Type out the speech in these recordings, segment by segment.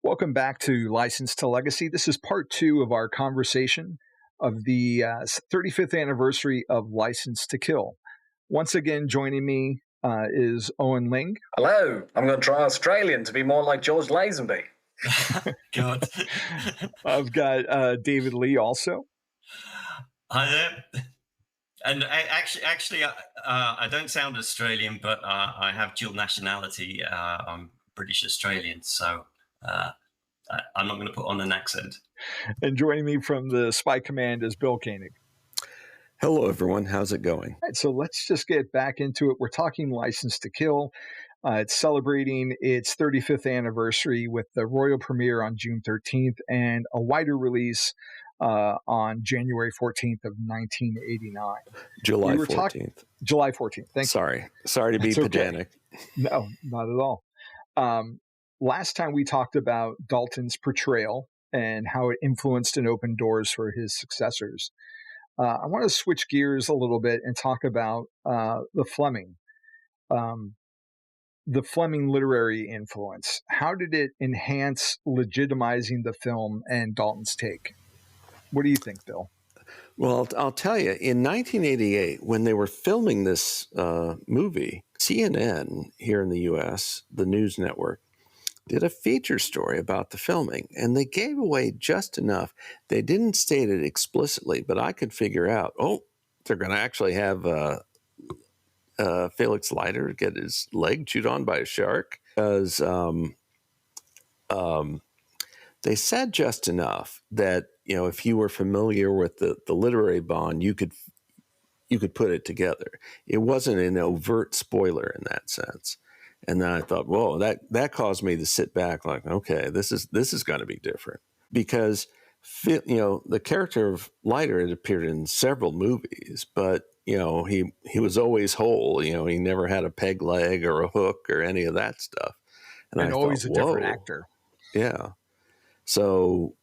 Welcome back to License to Legacy. This is part two of our conversation of the 35th anniversary of License to Kill. Once again, joining me is Eoghan Lyng. Hello, I'm going to try Australian to be more like George Lazenby. God. I've got David Leigh also. Hi there. And I don't sound Australian, but I have dual nationality. I'm British Australian, so I'm not going to put on an accent. And joining me from the Spy Command is Bill Koenig. Hello, everyone. How's it going? All right, so let's just get back into it. We're talking License to Kill. It's celebrating its 35th anniversary with the royal premiere on June 13th and a wider release on January 14th of 1989. July 14th. July 14th. Thank you. Sorry to be pedantic. Okay. No, not at all. Last time we talked about Dalton's portrayal and how it influenced and opened doors for his successors. I want to switch gears a little bit and talk about the Fleming literary influence. How did it enhance legitimizing the film and Dalton's take? What do you think, Bill? Well, I'll tell you, in 1988, when they were filming this movie, CNN here in the U.S., the news network, did a feature story about the filming, and they gave away just enough. They didn't state it explicitly, but I could figure out, they're going to actually have Felix Leiter get his leg chewed on by a shark, because they said just enough that, if you were familiar with the literary bond, you could put it together. It wasn't an overt spoiler in that sense. And then I thought, whoa, that caused me to sit back like, okay, this is going to be different, because the character of Leiter had appeared in several movies, but he was always whole. He never had a peg leg or a hook or any of that stuff, and I always thought, a different actor. Yeah, so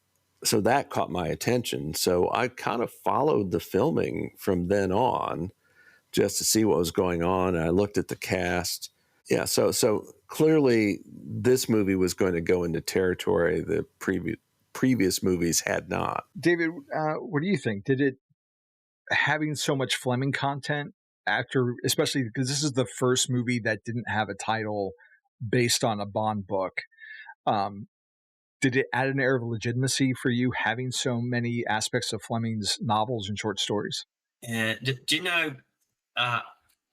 that caught my attention. So I kind of followed the filming from then on, just to see what was going on. And I looked at the cast. Yeah, so clearly this movie was going to go into territory the previous movies had not. David, what do you think? Did it, having so much Fleming content, especially because this is the first movie that didn't have a title based on a Bond book, did it add an air of legitimacy for you having so many aspects of Fleming's novels and short stories? Do you know,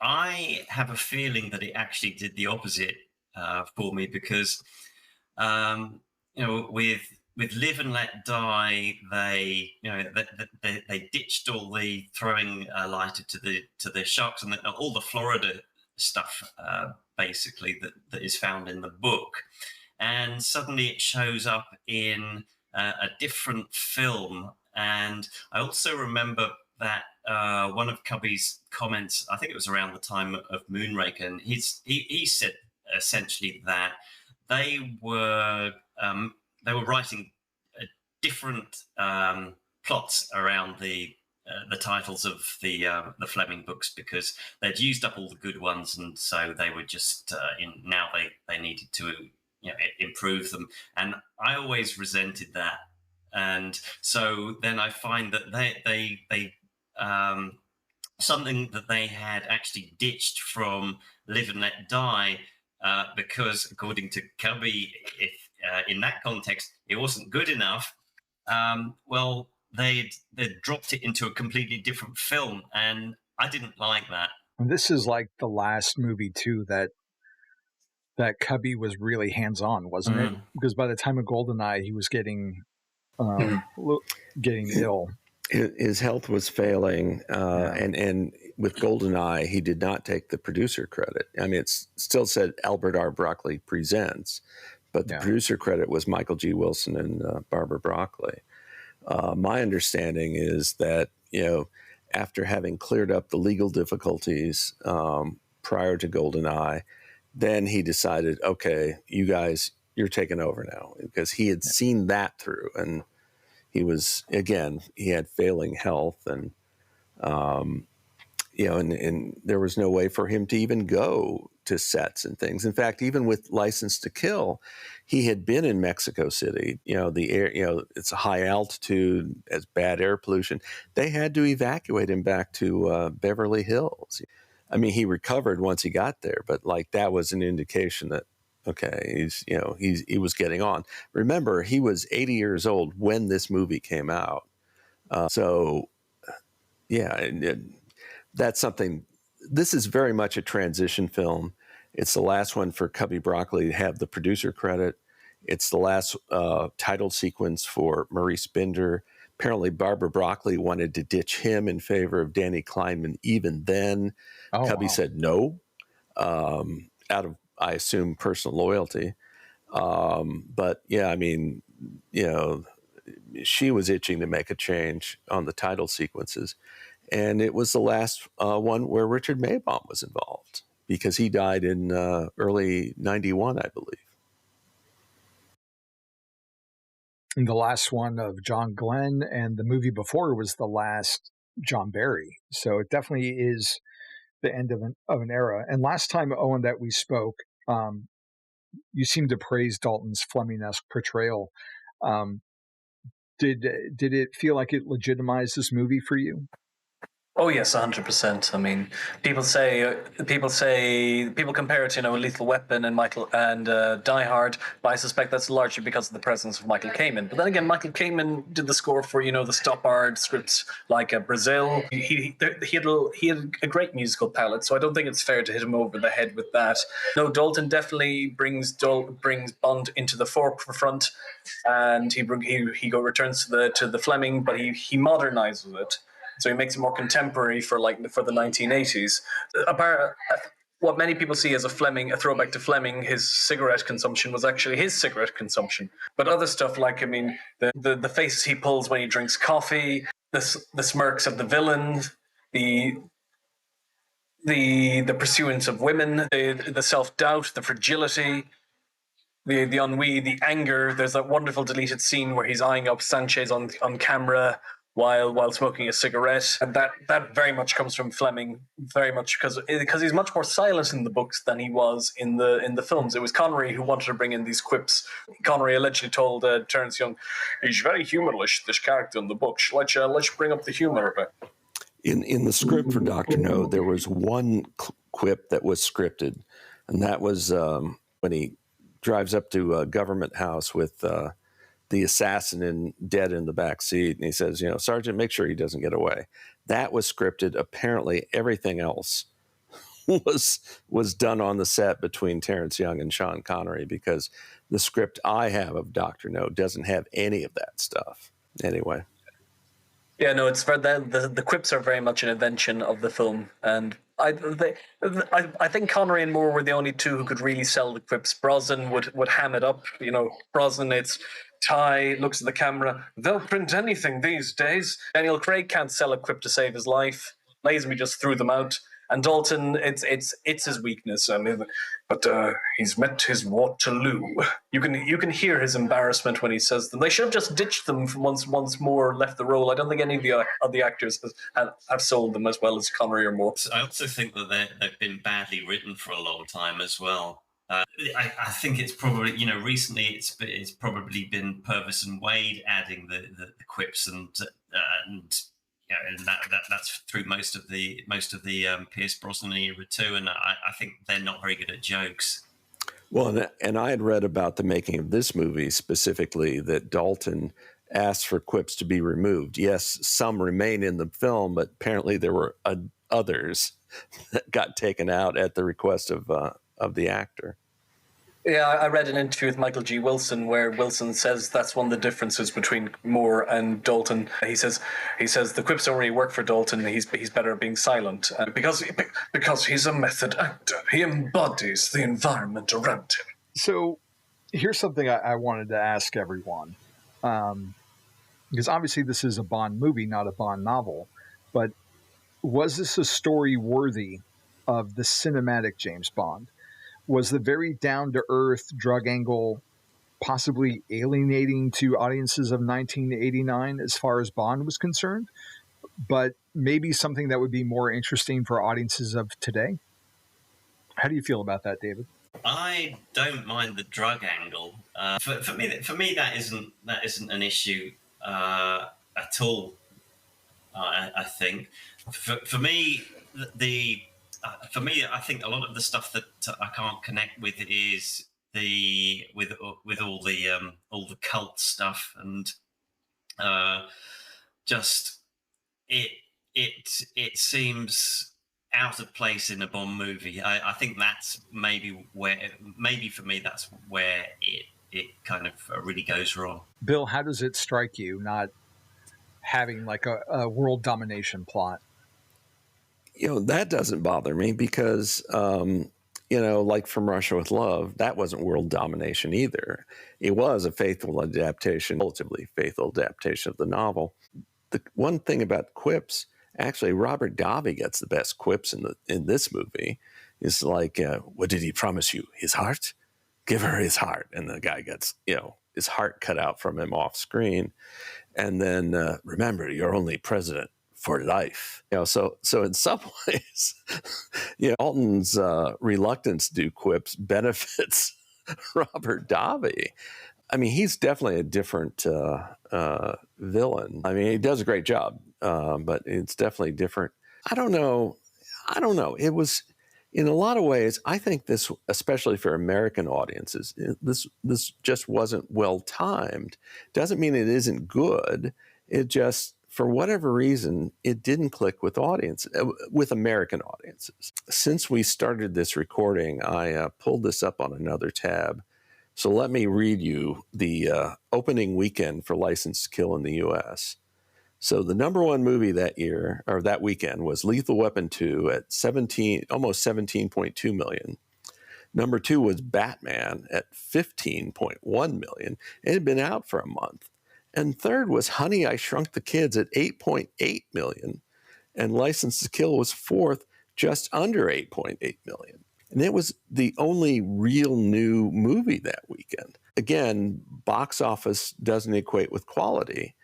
I have a feeling that it actually did the opposite for me, because, with Live and Let Die, they ditched all the throwing Leiter to the sharks and all the Florida stuff, basically that is found in the book, and suddenly it shows up in a different film. And I also remember that one of Cubby's comments, I think it was around the time of Moonraker, and he said essentially that they were writing different plots around the titles of the Fleming books, because they'd used up all the good ones, and so they were just now they needed to improve them. And I always resented that, and so then I find that they something that they had actually ditched from Live and Let Die, because according to Cubby, if in that context it wasn't good enough, they'd dropped it into a completely different film, and I didn't like that. And this is like the last movie too that Cubby was really hands-on, wasn't it? Because by the time of GoldenEye, he was getting ill. His health was failing, and with GoldenEye, he did not take the producer credit. I mean, it still said Albert R. Broccoli presents, but the producer credit was Michael G. Wilson and Barbara Broccoli. My understanding is that, after having cleared up the legal difficulties prior to GoldenEye, then he decided, okay, you guys, you're taking over now, because he had seen that through, and he was, again, he had failing health, and and there was no way for him to even go to sets and things. In fact, even with License to Kill, he had been in Mexico City. The air, it's a high altitude, as bad air pollution. They had to evacuate him back to Beverly Hills. I mean, he recovered once he got there, but like that was an indication that, okay, he was getting on. Remember, he was 80 years old when this movie came out. That's something. This is very much a transition film. It's the last one for Cubby Broccoli to have the producer credit. It's the last title sequence for Maurice Binder. Apparently, Barbara Broccoli wanted to ditch him in favor of Danny Kleinman even then. Cubby said no, out of, I assume, personal loyalty. But yeah, I mean, she was itching to make a change on the title sequences. And it was the last one where Richard Maibaum was involved because he died in early 91, I believe. And the last one of John Glenn, and the movie before was the last John Barry. So it definitely is the end of an era. And last time, Owen, that we spoke, you seemed to praise Dalton's Fleming-esque portrayal. Did it feel like it legitimized this movie for you? Oh yes, 100%. I mean, people compare it to Lethal Weapon and Die Hard, but I suspect that's largely because of the presence of Michael Kamen. But then again, Michael Kamen did the score for the Stoppard scripts like Brazil. He had a great musical palette, so I don't think it's fair to hit him over the head with that. No, Dalton definitely brings Bond into the forefront, and he returns to the Fleming, but he modernizes it. So he makes it more contemporary for the 1980s. What many people see as a throwback to Fleming, his cigarette consumption was actually his cigarette consumption. But other stuff the faces he pulls when he drinks coffee, the smirks of the villain, the pursuance of women, the self-doubt, the fragility, the ennui, the anger. There's that wonderful deleted scene where he's eyeing up Sanchez on camera while smoking a cigarette, and that very much comes from Fleming, very much because he's much more silent in the books than he was in the films. It was Connery who wanted to bring in these quips. Connery allegedly told Terence Young, "He's very humorless, this character in the books. Let's bring up the humor a bit." In the script for Dr. No, there was one quip that was scripted, and that was when he drives up to a government house with the assassin dead in the back seat, and he says, "Sergeant, make sure he doesn't get away." That was scripted. Apparently, everything else was done on the set between Terence Young and Sean Connery, because the script I have of Dr. No doesn't have any of that stuff. Anyway. Yeah, no, it's the quips are very much an invention of the film, and I think Connery and Moore were the only two who could really sell the quips. Brosnan would ham it up. Brosnan, it's Ty looks at the camera. They'll print anything these days. Daniel Craig can't sell a quip to save his life. Lazenby just threw them out. And Dalton, it's his weakness. I mean, but he's met his Waterloo. You can hear his embarrassment when he says them. They should have just ditched them once more left the role. I don't think any of the actors have sold them as well as Connery or Moore. I also think that they've been badly written for a long time as well. I think it's probably recently it's probably been Purvis and Wade adding the quips and that's through most of the Pierce Brosnan era too, and I think they're not very good at jokes. Well, and I had read about the making of this movie specifically that Dalton asked for quips to be removed. Yes, some remain in the film, but apparently there were others that got taken out at the request of the actor. Yeah, I read an interview with Michael G. Wilson where Wilson says that's one of the differences between Moore and Dalton. He says the quips don't really work for Dalton. He's better at being silent because he's a method actor. He embodies the environment around him. So here's something I wanted to ask everyone, because obviously this is a Bond movie, not a Bond novel. But was this a story worthy of the cinematic James Bond? Was the very down-to-earth drug angle possibly alienating to audiences of 1989 as far as Bond was concerned, but maybe something that would be more interesting for audiences of today? How do you feel about that, David? I don't mind the drug angle. For me, that isn't an issue at all. I think for me, I think a lot of the stuff that I can't connect with is with all the cult stuff, and just it seems out of place in a Bond movie. I think that's maybe for me that's where it kind of really goes wrong. Bill, how does it strike you not having like a world domination plot? That doesn't bother me because, like From Russia with Love, that wasn't world domination either. It was a relatively faithful adaptation of the novel. The one thing about quips, actually, Robert Davi gets the best quips in this movie. It's like, what did he promise you? His heart? Give her his heart. And the guy gets, his heart cut out from him off screen. And then, remember, you're only president for life. So in some ways, Alton's reluctance to do quips benefits Robert Davi. I mean, he's definitely a different villain. I mean, he does a great job, but it's definitely different. I don't know. It was, in a lot of ways, I think this, especially for American audiences, this just wasn't well timed. Doesn't mean it isn't good. It just, for whatever reason, it didn't click with American audiences. Since we started this recording, I pulled this up on another tab. So let me read you the opening weekend for License to Kill in the U.S. So the number one movie that weekend was Lethal Weapon 2 at almost 17.2 million. Number 2 was Batman at 15.1 million. It had been out for a month. And third was Honey, I Shrunk the Kids at 8.8 million. And License to Kill was fourth, just under 8.8 million. And it was the only real new movie that weekend. Again, box office doesn't equate with quality,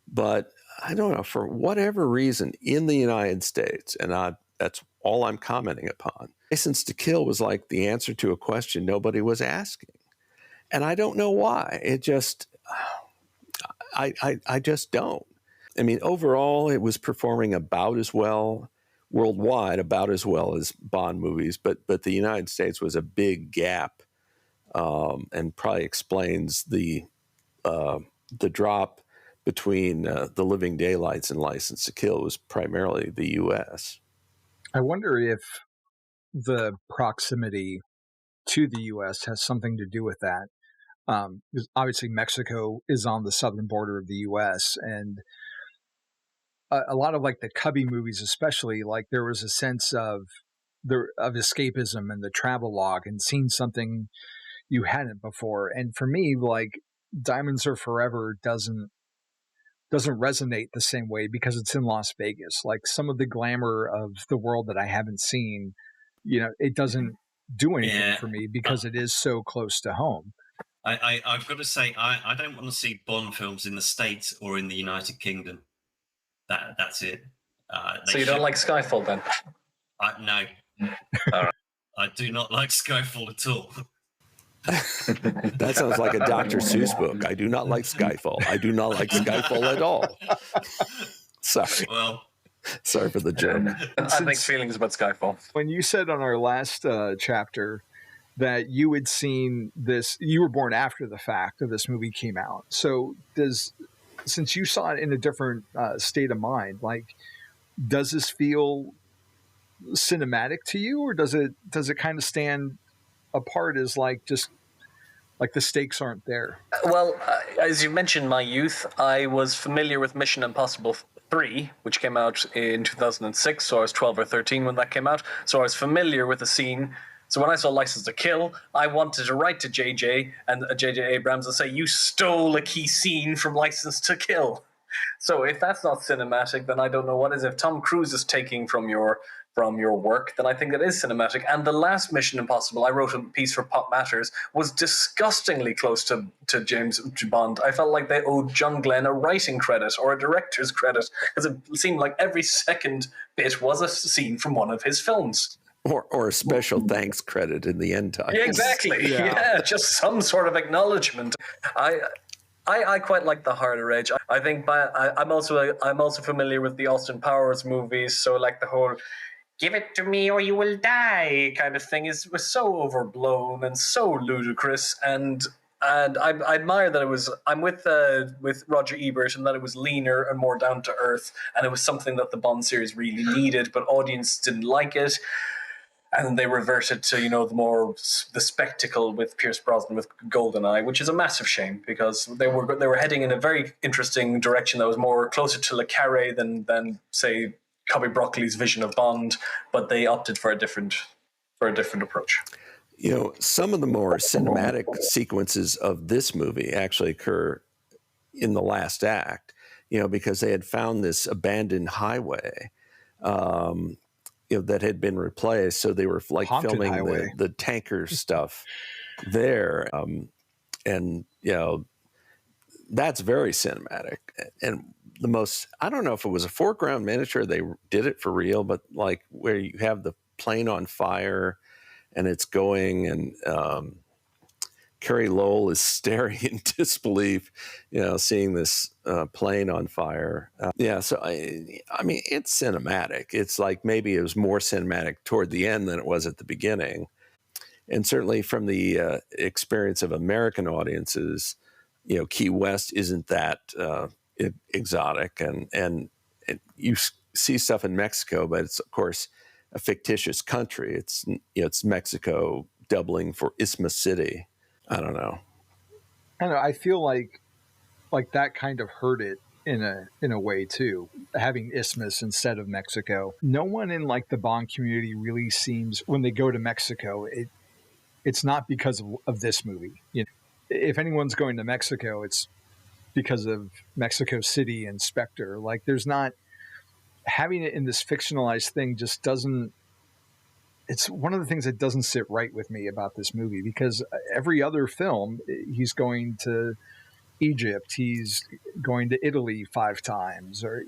but I don't know, for whatever reason in the United States, and that's all I'm commenting upon, License to Kill was like the answer to a question nobody was asking. And I don't know why. It just, I just don't. I mean, overall, it was performing about as well worldwide, about as well as Bond movies, but the United States was a big gap, and probably explains the drop between The Living Daylights and License to Kill was primarily the U.S. I wonder if the proximity to the U.S. has something to do with that. Because obviously Mexico is on the southern border of the U.S., and a lot of like the Cubby movies, especially, like there was a sense of escapism in the travel log and seeing something you hadn't before. And for me, like Diamonds Are Forever doesn't resonate the same way because it's in Las Vegas. Like some of the glamour of the world that I haven't seen, it doesn't do anything for me because it is so close to home. I've got to say, I don't want to see Bond films in the States or in the United Kingdom. That's it. So you don't like Skyfall then? No. All right. I do not like Skyfall at all. That sounds like a Dr. Seuss book. I do not like Skyfall. I do not like Skyfall at all. Sorry. Well, sorry for the joke. I have mixed feelings about Skyfall. When you said on our last chapter that you had seen this, you were born after the fact that this movie came out. So since you saw it in a different state of mind, like, does this feel cinematic to you, or does it kind of stand apart as like just like the stakes aren't there? Well, as you mentioned, my youth, I was familiar with Mission Impossible 3, which came out in 2006. So I was 12 or 13 when that came out. So I was familiar with the scene. So when I saw License to Kill, I wanted to write to JJ and JJ Abrams and say, you stole a key scene from License to Kill. So if that's not cinematic, then I don't know what is. If Tom Cruise is taking from your work, then I think it is cinematic. And the last Mission Impossible, I wrote a piece for Pop Matters, was disgustingly close to James Bond. I felt like they owed John Glenn a writing credit or a director's credit, because it seemed like every second bit was a scene from one of his films. or a special thanks credit in the end titles. Yeah, exactly. Yeah, just some sort of acknowledgement. I quite like the harder edge. I think I'm also familiar with the Austin Powers movies, so like the whole "give it to me or you will die" kind of thing was so overblown and so ludicrous, and I admire that it was. I'm with Roger Ebert, and that it was leaner and more down to earth, and it was something that the Bond series really needed, but audience didn't like it. And they reverted to, the spectacle with Pierce Brosnan with GoldenEye, which is a massive shame because they were heading in a very interesting direction that was more closer to Le Carré than say Cubby Broccoli's vision of Bond, but they opted for a different approach. Some of the more cinematic sequences of this movie actually occur in the last act, because they had found this abandoned highway. That had been replaced, so they were like Haunted filming highway. the tanker stuff there, and that's very cinematic. And I don't know if it was a foreground miniature, they did it for real, but like where you have the plane on fire and it's going, and Carrie Lowell is staring in disbelief, seeing this plane on fire. So I mean, it's cinematic. It's like maybe it was more cinematic toward the end than it was at the beginning. And certainly from the experience of American audiences, Key West isn't that exotic. And you see stuff in Mexico, but it's, of course, a fictitious country. It's Mexico doubling for Isthmus City. I don't know. I feel like that kind of hurt it in a way too, having Isthmus instead of Mexico. No one in like the Bond community really seems, when they go to Mexico, it's not because of this movie. If anyone's going to Mexico, it's because of Mexico City and Spectre. Like, there's not, having it in this fictionalized thing just doesn't. It's one of the things that doesn't sit right with me about this movie, because every other film, he's going to Egypt, he's going to Italy 5 times, or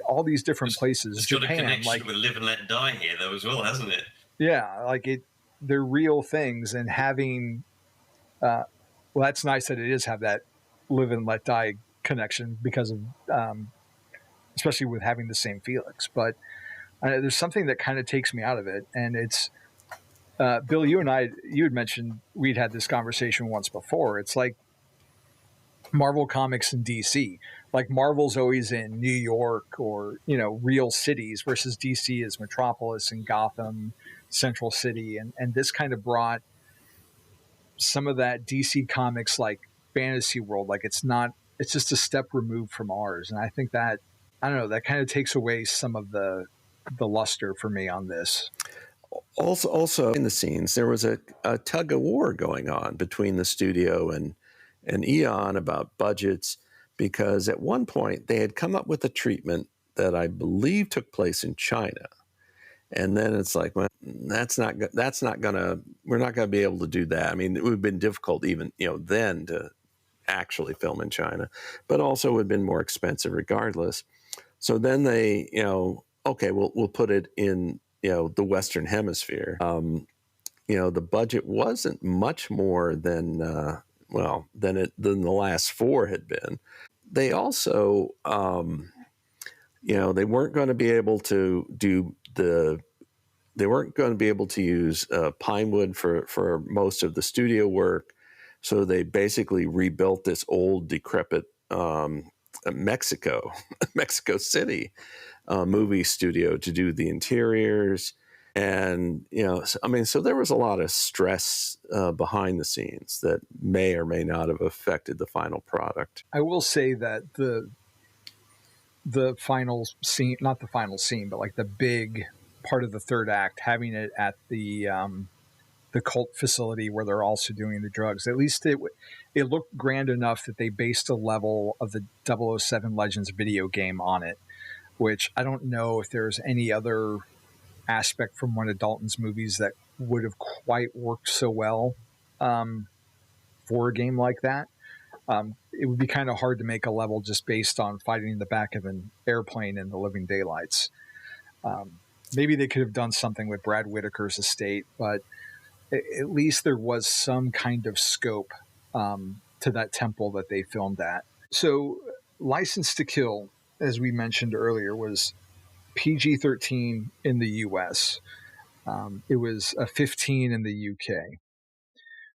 all these different places. It's Japan, got a connection with Live and Let Die here, though, as well, hasn't it? Yeah, they're real things, and having, well, that's nice that it is have that Live and Let Die connection because of, especially with having the same Felix, but. There's something that kind of takes me out of it, and it's Bill. You had mentioned we'd had this conversation once before. It's like Marvel Comics and DC. Like, Marvel's always in New York or real cities, versus DC is Metropolis and Gotham, Central City, and this kind of brought some of that DC Comics like fantasy world. Like, it's just a step removed from ours, and I think that that kind of takes away some of the luster for me on this. Also in the scenes, there was a tug of war going on between the studio and Eon about budgets, because at one point they had come up with a treatment that I believe took place in China. And then it's like, well, we're not gonna be able to do that. I mean, it would have been difficult even, then to actually film in China, but also it would have been more expensive regardless. So then they, okay, we'll put it in, the Western Hemisphere. The budget wasn't much more than than the last 4 had been. They also, they weren't going to be able to they weren't going to be able to use Pinewood for most of the studio work. So they basically rebuilt this old, decrepit Mexico City movie studio to do the interiors. And, so there was a lot of stress behind the scenes that may or may not have affected the final product. I will say that the final scene, not the final scene, but like the big part of the third act, having it at the cult facility where they're also doing the drugs, at least it looked grand enough that they based a level of the 007 Legends video game on it, which I don't know if there's any other aspect from one of Dalton's movies that would have quite worked so well for a game like that. It would be kind of hard to make a level just based on fighting in the back of an airplane in the living daylights. Maybe they could have done something with Brad Whitaker's estate, but at least there was some kind of scope to that temple that they filmed at. So License to Kill, as we mentioned earlier, was PG-13 in the US. It was a 15 in the UK.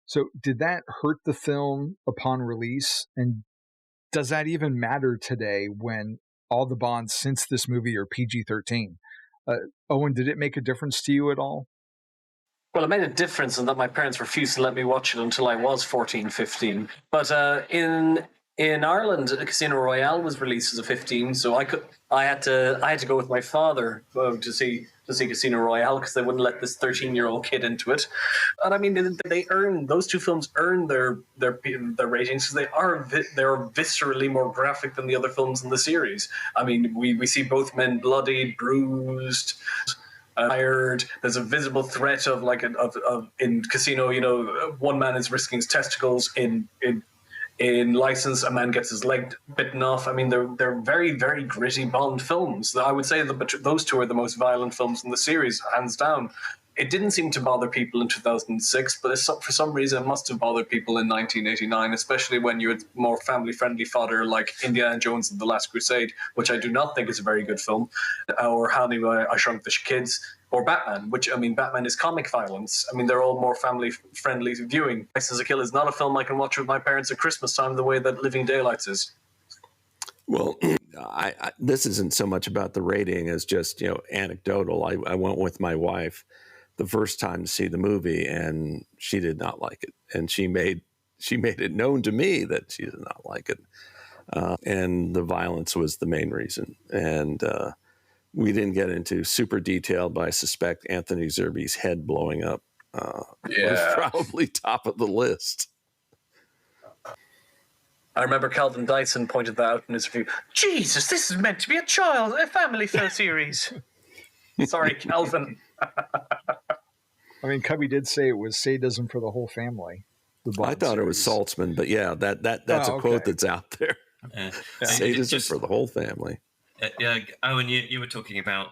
So did that hurt the film upon release? And does that even matter today when all the Bonds since this movie are PG-13? Owen, did it make a difference to you at all? Well, it made a difference in that my parents refused to let me watch it until I was 14, 15. But in Ireland, Casino Royale was released as a 15, so I had to go with my father to see Casino Royale because they wouldn't let this 13-year-old kid into it. And I mean, those two films earned their ratings because they're viscerally more graphic than the other films in the series. I mean, we see both men bloodied, bruised, tired. There's a visible threat of in Casino. You know, one man is risking his testicles. In License, a man gets his leg bitten off. I mean, they're very, very gritty Bond films. I would say that those two are the most violent films in the series, hands down. It didn't seem to bother people in 2006, but for some reason it must have bothered people in 1989, especially when you had more family-friendly fodder like Indiana Jones and the Last Crusade, which I do not think is a very good film, or Honey, I Shrunk the Kids, or Batman, which, I mean, Batman is comic violence. I mean, they're all more family-friendly viewing. License to Kill is not a film I can watch with my parents at Christmas time the way that Living Daylights is. Well, this isn't so much about the rating as just, anecdotal. I went with my wife the first time to see the movie, and she did not like it. And she made it known to me that she did not like it. And the violence was the main reason. And we didn't get into super detail, but I suspect Anthony Zerbe's head blowing up was probably top of the list. I remember Calvin Dyson pointed that out in his review. Jesus, this is meant to be a family film series. Sorry, Calvin. I mean, Cubby did say it was sadism for the whole family. I thought it was Saltzman, but yeah, that's a quote that's out there. Sadism for the whole family. Owen, you were talking about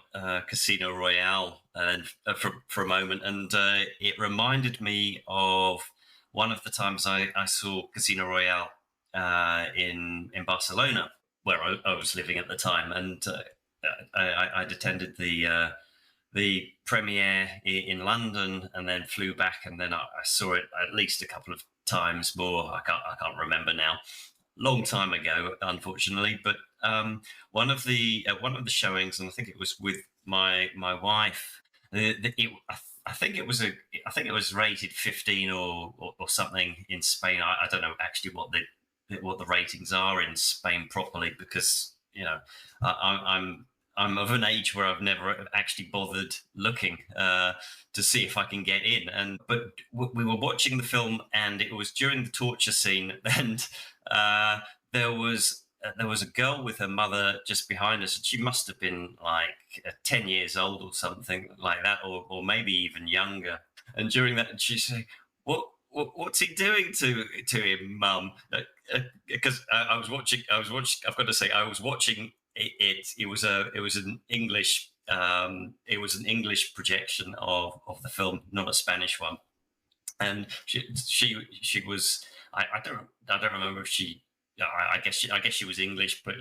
Casino Royale for a moment, and it reminded me of one of the times I saw Casino Royale in Barcelona, where I was living at the time, and I'd attended the premiere in London, and then flew back, and then I saw it at least a couple of times more. I can't remember now. Long time ago, unfortunately, but one of the showings, and I think it was with my wife. I think it was rated 15 or something in Spain. I don't know actually what the ratings are in Spain properly, because I'm of an age where I've never actually bothered looking to see if I can get in. But we were watching the film, and it was during the torture scene, and there was a girl with her mother just behind us, and she must have been like 10 years old or something like that, or maybe even younger. And during that, she said, "What's he doing to him, Mum?" Because I was watching. I've got to say, I was watching it. It was an English. It was an English projection of the film, not a Spanish one. And she was. I don't remember if she. I guess she was English, but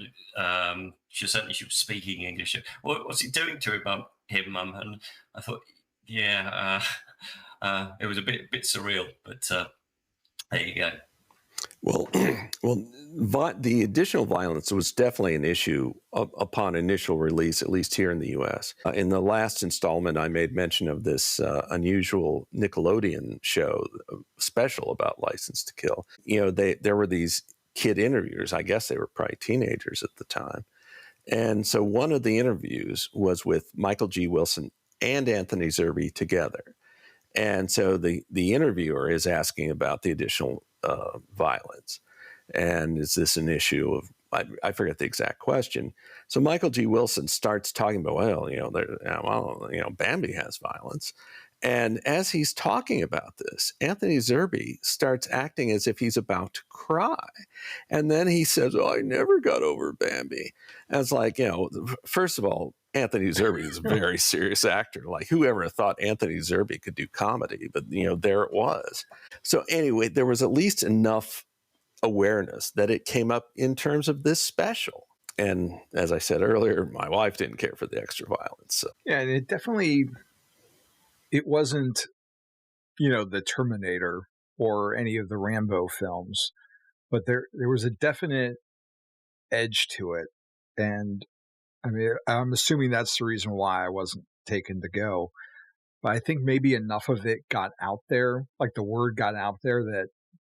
she was speaking English. What's he doing to him, Mum? And I thought, it was a bit surreal, but there you go. Well, the additional violence was definitely an issue upon initial release, at least here in the U.S. In the last installment, I made mention of this unusual Nickelodeon show special about License to Kill. There were these kid interviewers. I guess they were probably teenagers at the time. And so one of the interviews was with Michael G. Wilson and Anthony Zerbe together. And so the interviewer is asking about the additional violence. And is this an issue of, I forget the exact question. So Michael G. Wilson starts talking about, Bambi has violence. And as he's talking about this, Anthony Zerbe starts acting as if he's about to cry. And then he says, "I never got over Bambi." And it's like, first of all, Anthony Zerbe is a very serious actor. Like, whoever thought Anthony Zerbe could do comedy, but there it was. So anyway, there was at least enough awareness that it came up in terms of this special. And as I said earlier, my wife didn't care for the extra violence. So. Yeah, and it wasn't, the Terminator or any of the Rambo films, but there was a definite edge to it. And I mean, I'm assuming that's the reason why I wasn't taken to go. But I think maybe enough of it got out there, like the word got out there that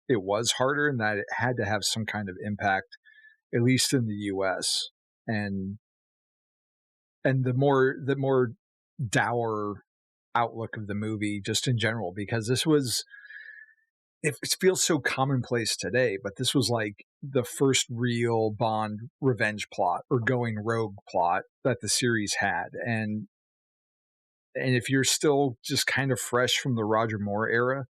it was harder and that it had to have some kind of impact, at least in the US. And the more dour outlook of the movie just in general, because it feels so commonplace today, but this was like the first real Bond revenge plot or going rogue plot that the series had. And if you're still just kind of fresh from the Roger Moore era,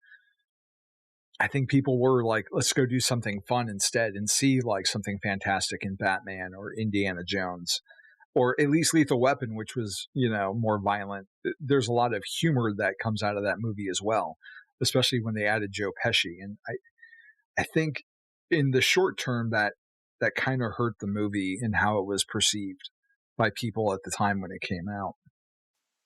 I think people were like, let's go do something fun instead and see like something fantastic in Batman or Indiana Jones, or at least Lethal Weapon, which was, more violent. There's a lot of humor that comes out of that movie as well, especially when they added Joe Pesci. And I think in the short term that kind of hurt the movie and how it was perceived by people at the time when it came out.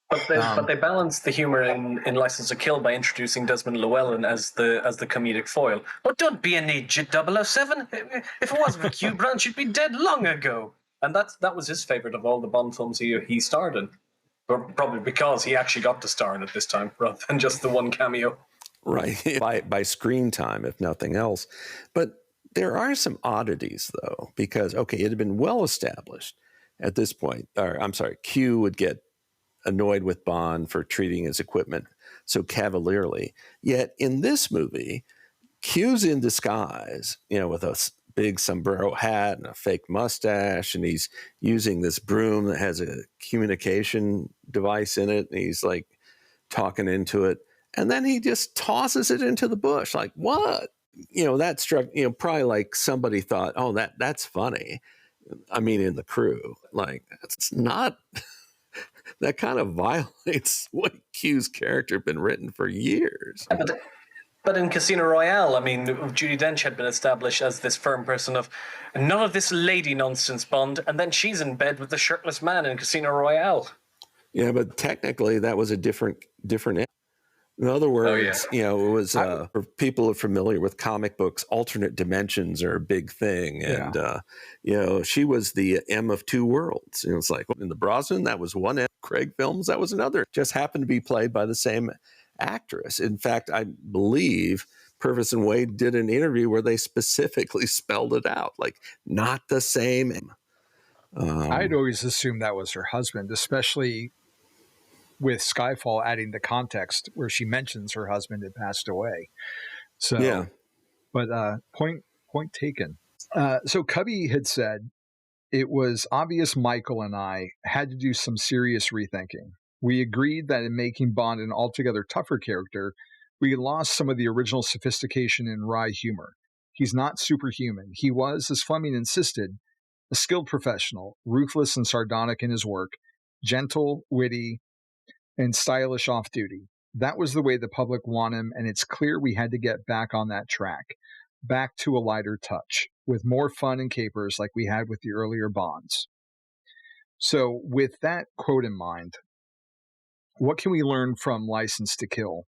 But they balanced the humor in License to Kill by introducing Desmond Llewellyn as the comedic foil. But don't be an idiot, 007. If it wasn't for Hugh Grant, you'd be dead long ago. And that was his favorite of all the Bond films he starred in. Probably because he actually got to star in it this time, rather than just the one cameo. Right, by screen time, if nothing else. But there are some oddities, though, because, it had been well established at this point. Q would get annoyed with Bond for treating his equipment so cavalierly. Yet in this movie, Q's in disguise, with a big sombrero hat and a fake mustache, and he's using this broom that has a communication device in it, and he's like talking into it. And then he just tosses it into the bush. Like, what? That struck, probably like somebody thought, oh, that's funny. I mean, in the crew, like, it's not... That kind of violates what Q's character had been written for years. But in Casino Royale, I mean, Judi Dench had been established as this firm person of none of this lady nonsense, Bond, and then she's in bed with the shirtless man in Casino Royale. Yeah, but technically that was a different. In other words, it was for people who are familiar with comic books, alternate dimensions are a big thing. And, she was the M of two worlds. It's like in the Brosnan, that was one M. Craig films, that was another. Just happened to be played by the same actress. In fact, I believe Purvis and Wade did an interview where they specifically spelled it out, like not the same. I'd always assumed that was her husband, especially with Skyfall adding the context where she mentions her husband had passed away. So, yeah. But point taken. So Cubby had said it was obvious Michael and I had to do some serious rethinking. We agreed that in making Bond an altogether tougher character, we lost some of the original sophistication and wry humor. He's not superhuman. He was, as Fleming insisted, a skilled professional, ruthless and sardonic in his work, gentle, witty, and stylish off-duty. That was the way the public want him, and it's clear we had to get back on that track, back to a lighter touch, with more fun and capers like we had with the earlier Bonds. So with that quote in mind, what can we learn from License to Kill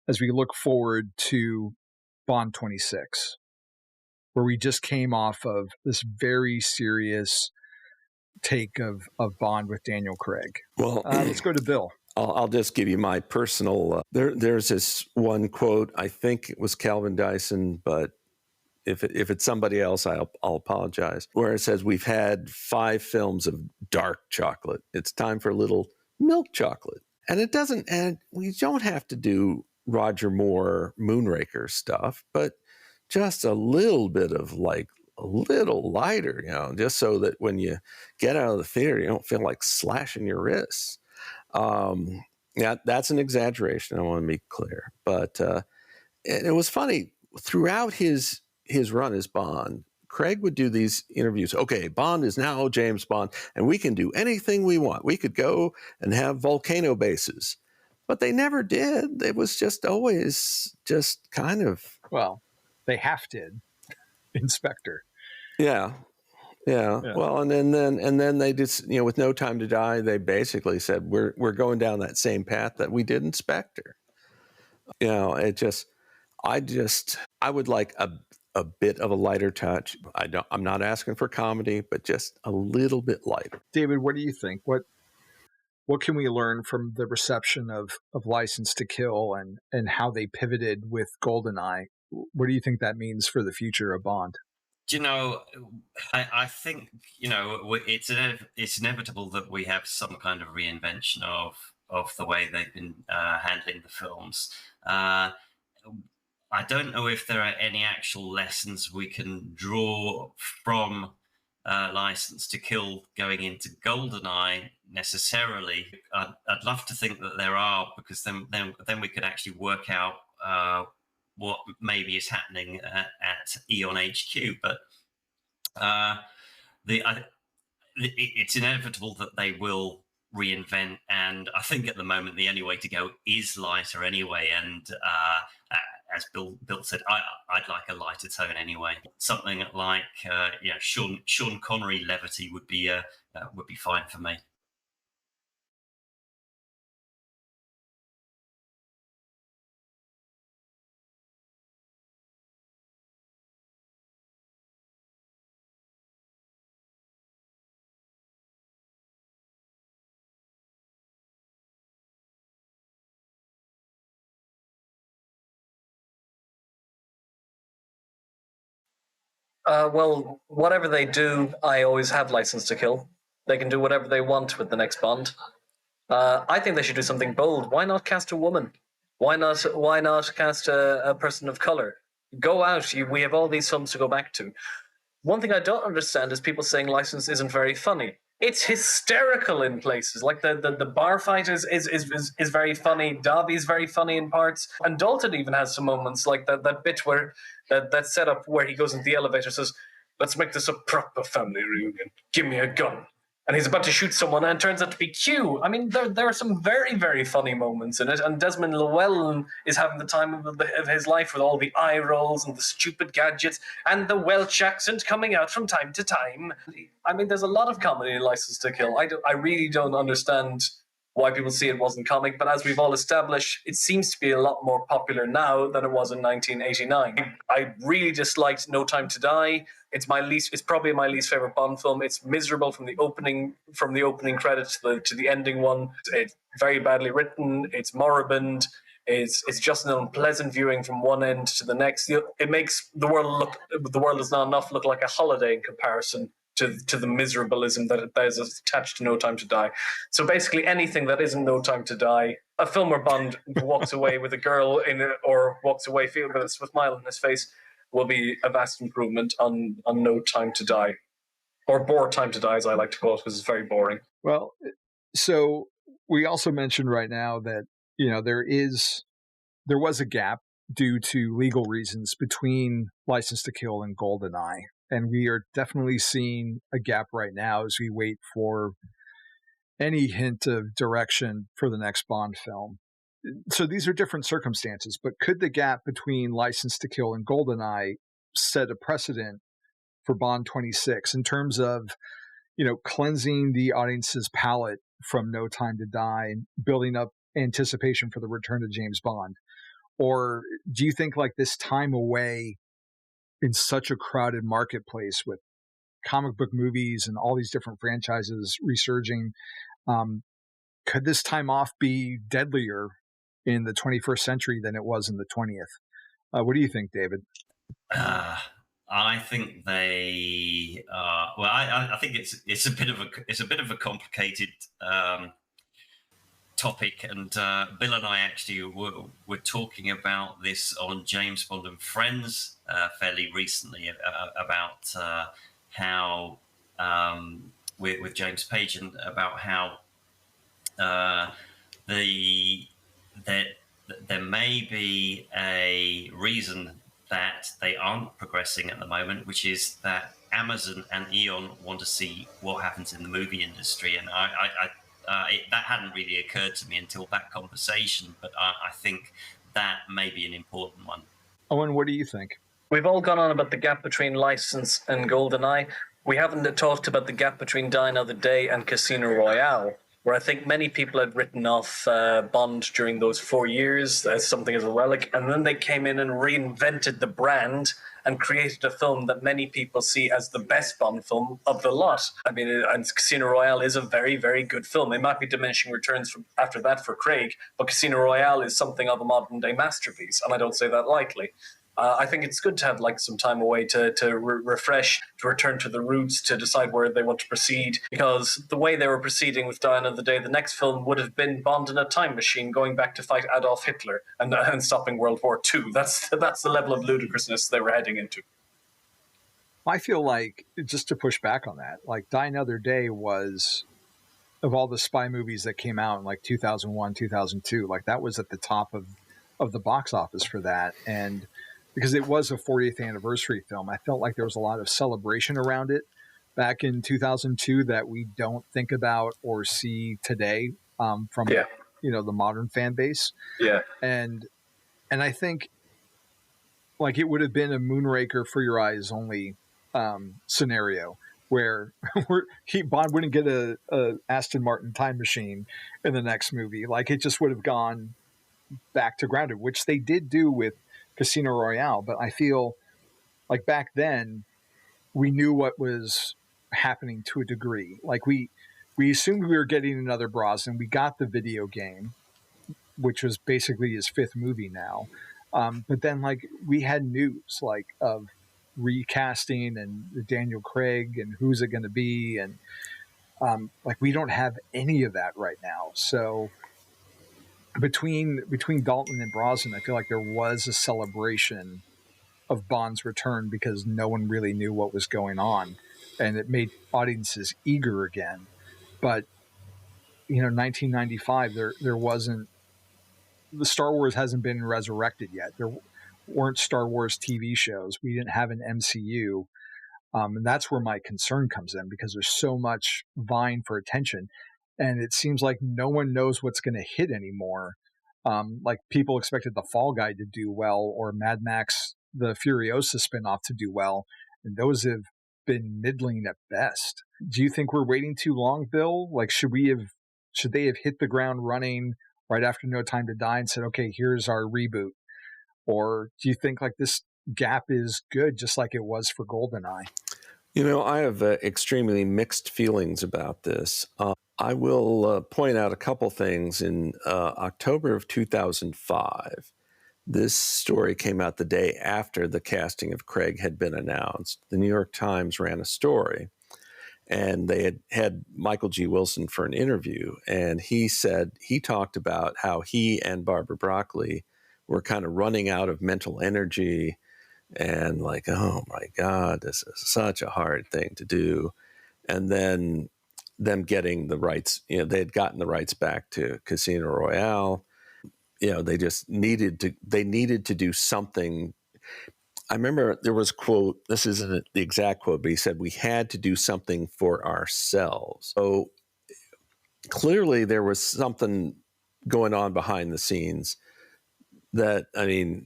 as we look forward to Bond 26, where we just came off of this very serious take of Bond with Daniel Craig? Well, let's go to Bill. I'll just give you my personal. There's this one quote. I think it was Calvin Dyson, but if it's somebody else, I'll apologize. Where it says, "We've had 5 films of dark chocolate. It's time for a little milk chocolate." And it doesn't. And we don't have to do Roger Moore Moonraker stuff, but just a little bit of like a little lighter, just so that when you get out of the theater, you don't feel like slashing your wrists. Yeah, that's an exaggeration. I want to be clear, but it was funny throughout his run as Bond. Craig would do these interviews. Okay, Bond is now James Bond, and we can do anything we want. We could go and have volcano bases. But they never did. It was just always just kind of... Well, they half did. Inspector. Yeah. Well, and then they just, with No Time to Die, they basically said we're going down that same path that we did in Spectre. I would like a bit of a lighter touch. I'm not asking for comedy, but just a little bit lighter. David, what do you think? What can we learn from the reception of License to Kill and how they pivoted with GoldenEye? What do you think that means for the future of Bond? I think it's inevitable that we have some kind of reinvention of the way they've been handling the films. I don't know if there are any actual lessons we can draw from License to Kill going into GoldenEye necessarily. I'd love to think that there are, because then we could actually work out what maybe is happening at Eon HQ. But it's inevitable that they will reinvent, and I think at the moment the only way to go is lighter anyway. And as Bill said, I'd like a lighter tone anyway. Something like Sean Connery levity would be fine for me. Well, whatever they do, I always have License to Kill. They can do whatever they want with the next Bond. I think they should do something bold. Why not cast a woman? Why not cast a person of color? Go out. We have all these films to go back to. One thing I don't understand is people saying License isn't very funny. It's hysterical in places. Like the bar fight is very funny. Dobby's very funny in parts. And Dalton even has some moments like that bit where that setup where he goes into the elevator, says, "Let's make this a proper family reunion. Give me a gun." And he's about to shoot someone, and it turns out to be Q. I mean, there are some very, very funny moments in it, and Desmond Llewellyn is having the time of his life with all the eye rolls and the stupid gadgets and the Welsh accent coming out from time to time. I mean, there's a lot of comedy in License to Kill. I really don't understand why people see it wasn't comic, but as we've all established, it seems to be a lot more popular now than it was in 1989. I really disliked No Time to Die. It's probably my least favorite Bond film. It's miserable from the opening credits to the ending one. It's very badly written. It's moribund. It's just an unpleasant viewing from one end to the next. It makes the world is not enough look like a holiday in comparison to the miserableism that is attached to No Time to Die. So basically anything that isn't No Time to Die, a film where Bond walks away with a girl in it or walks away feeling with a smile on his face, will be a vast improvement on No Time to Die. Or Bore Time to Die, as I like to call it, because it's very boring. Well, so we also mentioned right now that, there was a gap due to legal reasons between License to Kill and GoldenEye. And we are definitely seeing a gap right now as we wait for any hint of direction for the next Bond film. So these are different circumstances, but could the gap between License to Kill and GoldenEye set a precedent for Bond 26 in terms of, cleansing the audience's palate from No Time to Die and building up anticipation for the return of James Bond? Or do you think like this time away in such a crowded marketplace with comic book movies and all these different franchises resurging, could this time off be deadlier in the 21st century than it was in the 20th? What do you think, David? I think they well, I think it's a bit of a complicated topic, and Bill and I actually were talking about this on James Bond and Friends fairly recently about how with James Page, and about how there may be a reason that they aren't progressing at the moment, which is that Amazon and Eon want to see what happens in the movie industry, and that hadn't really occurred to me until that conversation. But I think that may be an important one. Owen, what do you think? We've all gone on about the gap between License and GoldenEye. We haven't talked about the gap between Die Another Day and Casino Royale, where I think many people had written off Bond during those 4 years as something as a relic, and then they came in and reinvented the brand and created a film that many people see as the best Bond film of the lot. I mean, and Casino Royale is a very, very good film. It might be diminishing returns after that for Craig, but Casino Royale is something of a modern-day masterpiece, and I don't say that lightly. I think it's good to have some time away to refresh, to return to the roots, to decide where they want to proceed. Because the way they were proceeding with Die Another Day, the next film would have been Bond in a time machine going back to fight Adolf Hitler and stopping World War II. That's the level of ludicrousness they were heading into. I feel like, just to push back on that, like Die Another Day was, of all the spy movies that came out in like 2001, 2002, like that was at the top of the box office for that. And because it was a 40th anniversary film, I felt like there was a lot of celebration around it back in 2002 that we don't think about or see today from the modern fan base. Yeah. And I think like it would have been a Moonraker for your eyes only scenario where Bond wouldn't get a Aston Martin time machine in the next movie. Like it just would have gone back to grounded, which they did do with Casino Royale. But I feel like back then we knew what was happening to a degree. Like we assumed we were getting another Brosnan. We got the video game, which was basically his fifth movie now. But then like we had news like of recasting and Daniel Craig and who's it going to be. And like we don't have any of that right now. So between Dalton and Brosnan, I feel like there was a celebration of Bond's return because no one really knew what was going on, and it made audiences eager again. But 1995, there wasn't, the Star Wars hasn't been resurrected yet. There weren't Star Wars TV shows. We didn't have an MCU, and that's where my concern comes in because there's so much vying for attention. And it seems like no one knows what's going to hit anymore. Like people expected The Fall Guy to do well or Mad Max, the Furiosa spinoff to do well. And those have been middling at best. Do you think we're waiting too long, Bill? Like, should they have hit the ground running right after No Time to Die and said, okay, here's our reboot? Or do you think like this gap is good, just like it was for GoldenEye? I have extremely mixed feelings about this. I will point out a couple things. In October of 2005, this story came out the day after the casting of Craig had been announced. The New York Times ran a story, and they had Michael G. Wilson for an interview. And he talked about how he and Barbara Broccoli were kind of running out of mental energy and like, oh my God, this is such a hard thing to do. And then them getting the rights, they had gotten the rights back to Casino Royale. They just needed to do something. I remember there was a quote, this isn't the exact quote, but he said, we had to do something for ourselves. So clearly there was something going on behind the scenes that, I mean,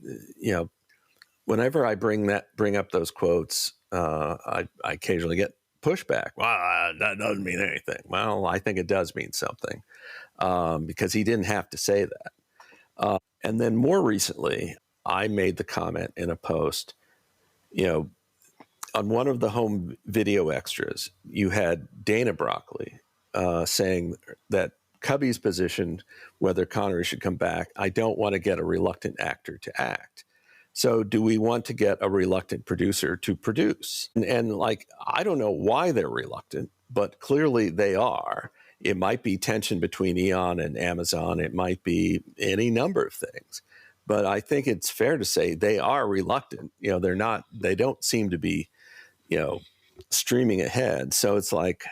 whenever I bring up those quotes, I occasionally get pushback. Well, that doesn't mean anything. Well, I think it does mean something because he didn't have to say that. And then more recently, I made the comment in a post, on one of the home video extras, you had Dana Broccoli saying that Cubby's position, whether Connery should come back, I don't want to get a reluctant actor to act. So do we want to get a reluctant producer to produce? And like, I don't know why they're reluctant, but clearly they are. It might be tension between Eon and Amazon. It might be any number of things. But I think it's fair to say they are reluctant. They don't seem to be, streaming ahead. So it's like,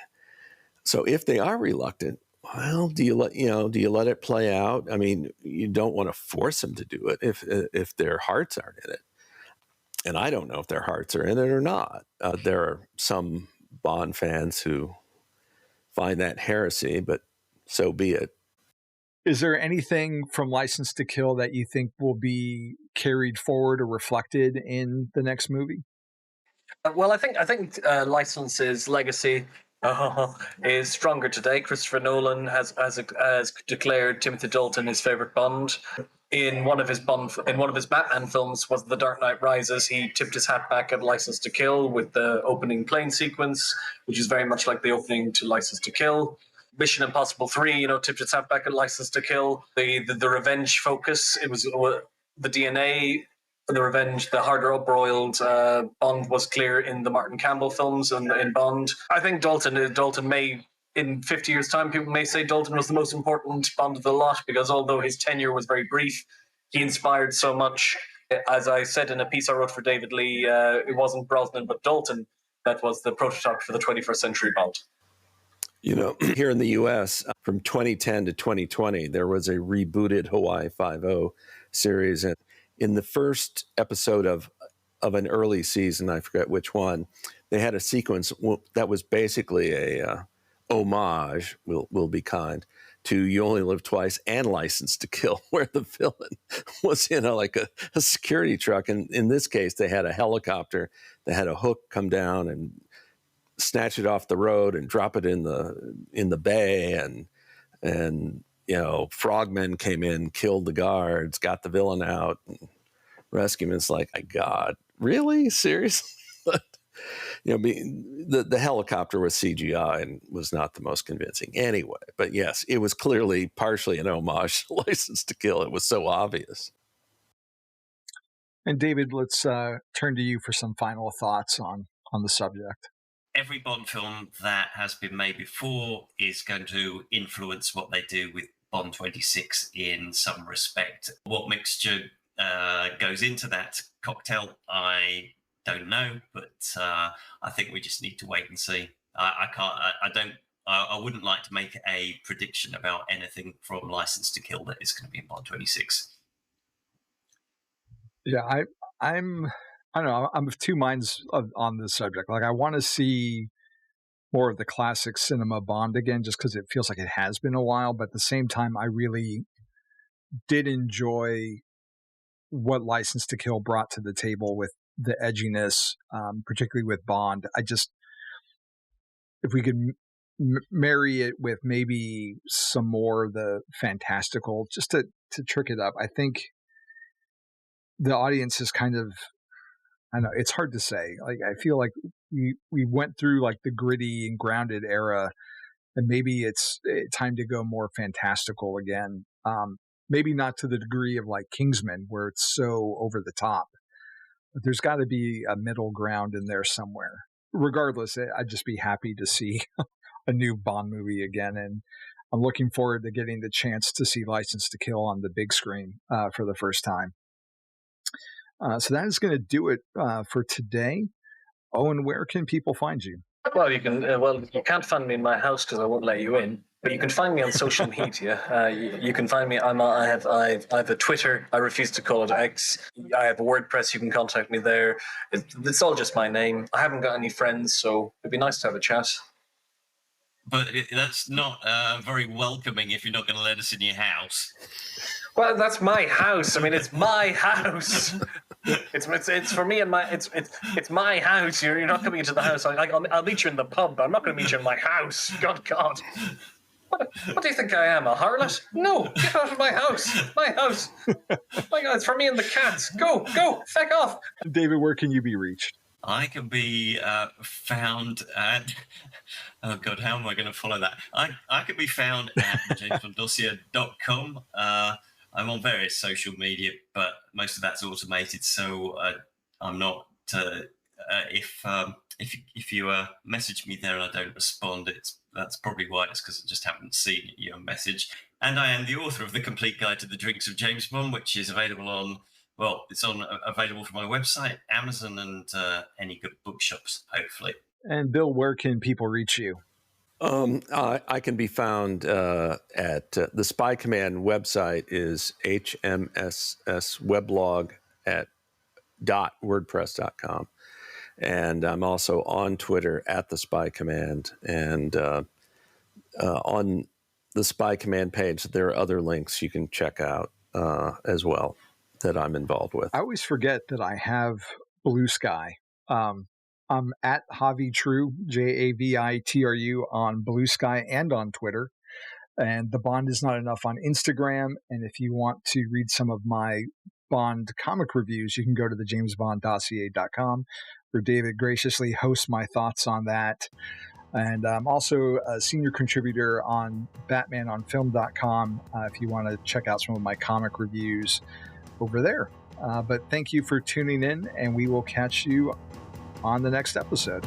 so if they are reluctant, well, do you let it play out? I mean, you don't want to force them to do it if their hearts aren't in it. And I don't know if their hearts are in it or not. There are some Bond fans who find that heresy, but so be it. Is there anything from License to Kill that you think will be carried forward or reflected in the next movie? Well, I think License's legacy is stronger today. Christopher Nolan has declared Timothy Dalton his favorite Bond. In one of his Batman films was The Dark Knight Rises. He tipped his hat back at License to Kill with the opening plane sequence, which is very much like the opening to License to Kill. Mission Impossible 3, tipped its hat back at License to Kill. The revenge focus, it was the DNA. The revenge, the harder up-broiled Bond was clear in the Martin Campbell films and in Bond. I think Dalton may, in 50 years' time, people may say Dalton was the most important Bond of the lot, because although his tenure was very brief, he inspired so much. As I said in a piece I wrote for David Leigh, it wasn't Brosnan but Dalton that was the prototype for the 21st century Bond. Here in the U.S., from 2010 to 2020, there was a rebooted Hawaii Five-0 series. And in the first episode of an early season, I forget which one, they had a sequence that was basically a homage, will be kind, to You Only Live Twice and License to Kill, where the villain was in a security truck. And in this case, they had a helicopter that had a hook come down and snatch it off the road and drop it in the bay, and frogmen came in, killed the guards, got the villain out, and rescued him. It's like, my God, really? Seriously? The helicopter was CGI and was not the most convincing anyway. But yes, it was clearly partially an homage to License to Kill. It was so obvious. And David, let's turn to you for some final thoughts on the subject. Every Bond film that has been made before is going to influence what they do with Bond 26 in some respect. What mixture goes into that cocktail, I don't know, but I think we just need to wait and see. I wouldn't like to make a prediction about anything from License to Kill that is going to be in Bond 26. Yeah, I don't know. I'm of two minds on this subject. Like, I want to see more of the classic cinema Bond again, just because it feels like it has been a while. But at the same time, I really did enjoy what License to Kill brought to the table with the edginess, particularly with Bond. If we could marry it with maybe some more of the fantastical, just to trick it up, I think the audience is kind of, I don't know, it's hard to say. Like, I feel like we went through like the gritty and grounded era, and maybe it's time to go more fantastical again. Maybe not to the degree of like Kingsman, where it's so over the top, but there's got to be a middle ground in there somewhere. Regardless, I'd just be happy to see a new Bond movie again, and I'm looking forward to getting the chance to see License to Kill on the big screen for the first time. So that is going to do it for today. Owen, where can people find you? Well, you can. You can't find me in my house because I won't let you in. But you can find me on social media. You can find me. I have a Twitter. I refuse to call it X. I have a WordPress. You can contact me there. It's all just my name. I haven't got any friends, so it'd be nice to have a chat. But that's not very welcoming if you're not going to let us in your house. Well, that's my house. I mean, it's my house. It's for me and my. It's my house. You're not coming into the house. I'll meet you in the pub. I'm not going to meet you in my house. God. What do you think I am, a harlot? No, get out of my house. My house. My God, it's for me and the cats. Go, feck off. David, where can you be reached? I can be found at... Oh, God, how am I going to follow that? I can be found at jamesbonddossier.com. I'm on various social media, but most of that's automated, so I'm not... If you message me there and I don't respond, that's probably why. It's because I just haven't seen your message. And I am the author of The Complete Guide to the Drinks of James Bond, which is available on... Well, it's available from my website, Amazon, and any good bookshops, hopefully. And Bill, where can people reach you? I can be found at the Spy Command website is HMSS weblog at .wordpress.com. And I'm also on Twitter at the Spy Command, and on the Spy Command page, there are other links you can check out as well that I'm involved with. I always forget that I have Blue Sky. I'm at Javi True, JAVITRU, on Blue Sky and on Twitter. And The Bond Is Not Enough on Instagram. And if you want to read some of my Bond comic reviews, you can go to the JamesBondDossier.com, where David graciously hosts my thoughts on that. And I'm also a senior contributor on BatmanOnFilm.com if you want to check out some of my comic reviews over there. But thank you for tuning in, and we will catch you on the next episode.